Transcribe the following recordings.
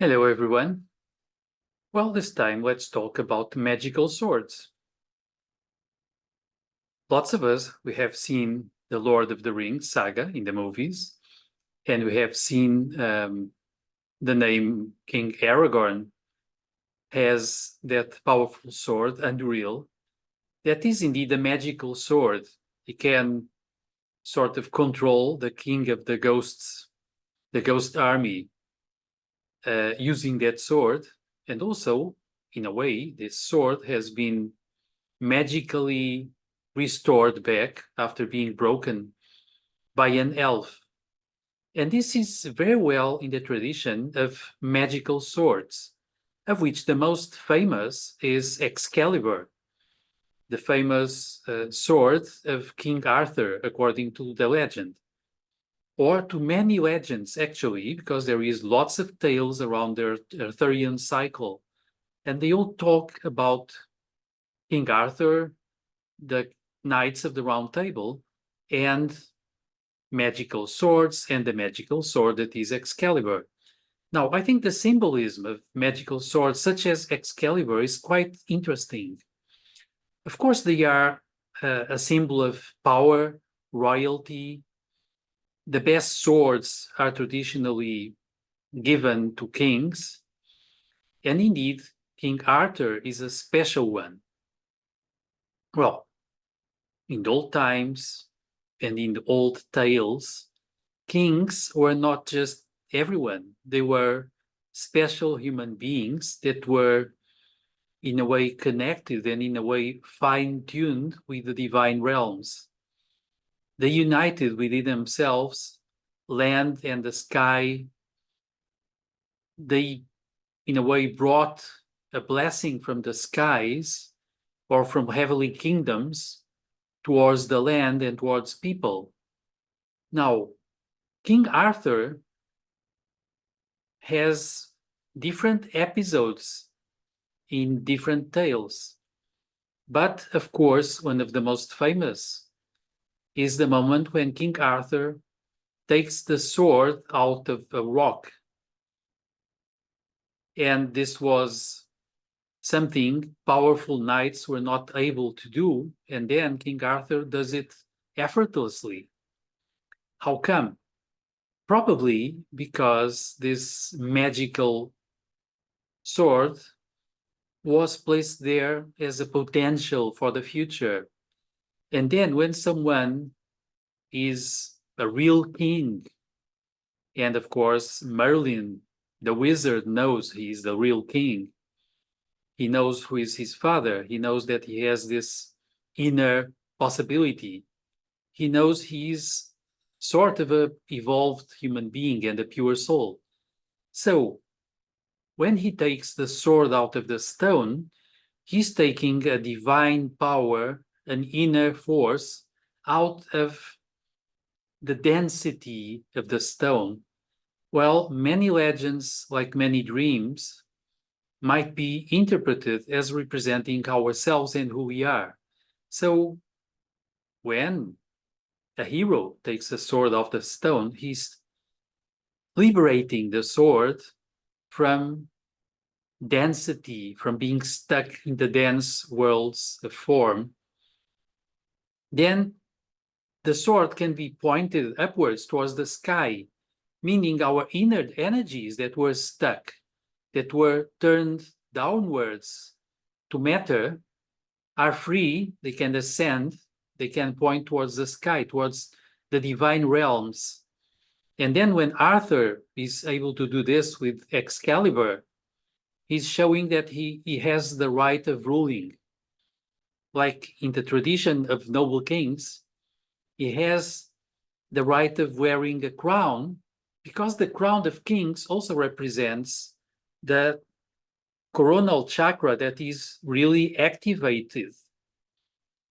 Hello, everyone. Well, this time let's talk about magical swords. Lots of us, we have seen the Lord of the Rings saga in the movies, and we have seen the name King Aragorn has that powerful sword, Anduril, that is indeed a magical sword. He can sort of control the king of the ghosts, the ghost army, using that sword. And also, in a way, this sword has been magically restored back after being broken by an elf. And this is very well in the tradition of magical swords, of which the most famous is Excalibur, the famous sword of King Arthur, according to the legend. Or to many legends, actually, because there is lots of tales around the Arthurian cycle. And they all talk about King Arthur, the Knights of the Round Table, and magical swords, and the magical sword that is Excalibur. Now, I think the symbolism of magical swords, such as Excalibur, is quite interesting. Of course, they are a symbol of power, royalty. The best swords are traditionally given to kings, and indeed, King Arthur is a special one. Well, in the old times and in the old tales, kings were not just everyone. They were special human beings that were, in a way, connected and in a way fine-tuned with the divine realms. They united within themselves land and the sky. They, in a way, brought a blessing from the skies or from heavenly kingdoms towards the land and towards people. Now, King Arthur has different episodes in different tales. But of course, one of the most famous is the moment when King Arthur takes the sword out of a rock. And this was something powerful knights were not able to do. And then King Arthur does it effortlessly. How come? Probably because this magical sword was placed there as a potential for the future. And then when someone is a real king, and of course Merlin, the wizard, knows he is the real king. He knows who is his father. He knows that he has this inner possibility. He knows he is sort of an evolved human being and a pure soul. So when he takes the sword out of the stone, he's taking a divine power, an inner force, out of the density of the stone. Well, many legends, like many dreams, might be interpreted as representing ourselves and who we are. So when a hero takes a sword off the stone, he's liberating the sword from density, from being stuck in the dense worlds of form. Then the sword can be pointed upwards towards the sky, meaning our inner energies that were stuck, that were turned downwards to matter, are free. They can ascend, they can point towards the sky, towards the divine realms. And then when Arthur is able to do this with Excalibur, he's showing that he has the right of ruling. Like in the tradition of noble kings, he has the right of wearing a crown, because the crown of kings also represents the coronal chakra that is really activated,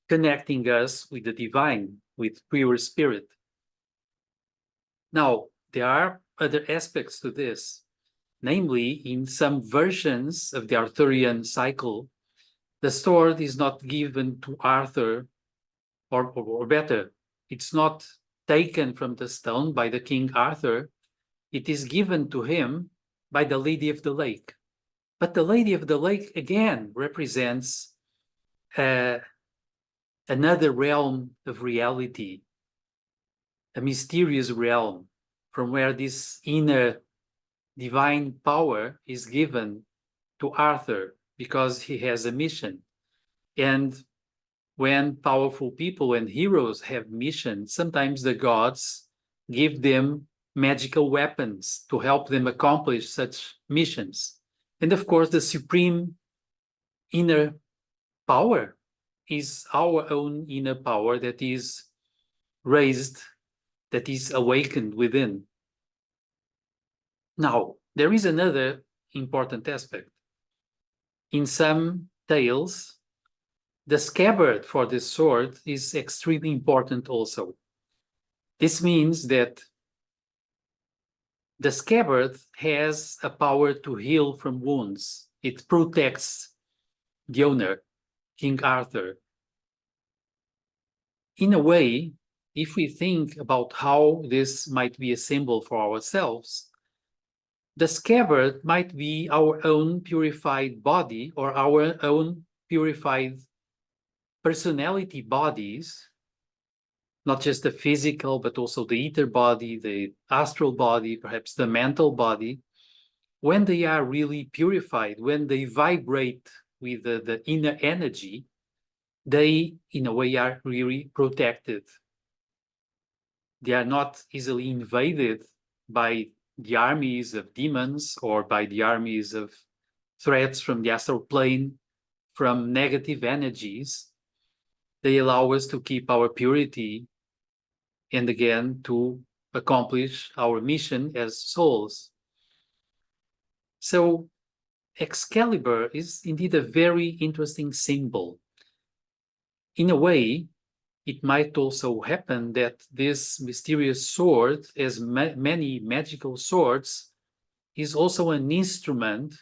connecting us with the divine, with pure spirit. Now, there are other aspects to this. Namely, in some versions of the Arthurian cycle, the sword is not given to Arthur, or better, it's not taken from the stone by the King Arthur. It is given to him by the Lady of the Lake. But the Lady of the Lake, again, represents another realm of reality, a mysterious realm from where this inner divine power is given to Arthur because he has a mission. And when powerful people and heroes have missions, sometimes the gods give them magical weapons to help them accomplish such missions. And of course, the supreme inner power is our own inner power that is raised, that is awakened within. Now, there is another important aspect. In some tales, the scabbard for this sword is extremely important also. This means that the scabbard has a power to heal from wounds. It protects the owner, King Arthur. In a way, if we think about how this might be a symbol for ourselves, the scabbard might be our own purified body or our own purified personality bodies, not just the physical, but also the ether body, the astral body, perhaps the mental body. When they are really purified, when they vibrate with the inner energy, they, in a way, are really protected. They are not easily invaded by the armies of demons or by the armies of threats from the astral plane, from negative energies. They allow us to keep our purity and again to accomplish our mission as souls. So Excalibur is indeed a very interesting symbol. In a way, it might also happen that this mysterious sword, as many magical swords, is also an instrument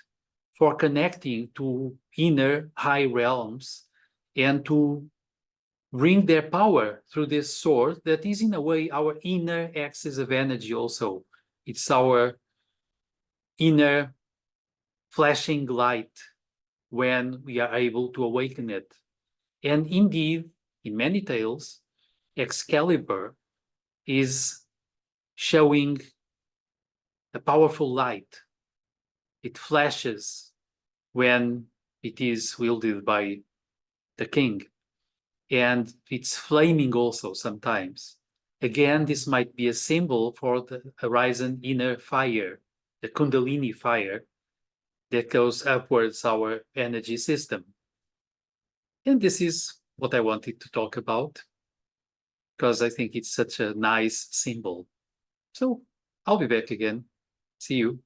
for connecting to inner high realms and to bring their power through this sword that is in a way our inner axis of energy also. It's our inner flashing light when we are able to awaken it. And indeed, in many tales, Excalibur is showing a powerful light. It flashes when it is wielded by the king. And it's flaming also sometimes. Again, this might be a symbol for the horizon inner fire, the Kundalini fire that goes upwards our energy system. And this is what I wanted to talk about because I think it's such a nice symbol. So I'll be back again. See you.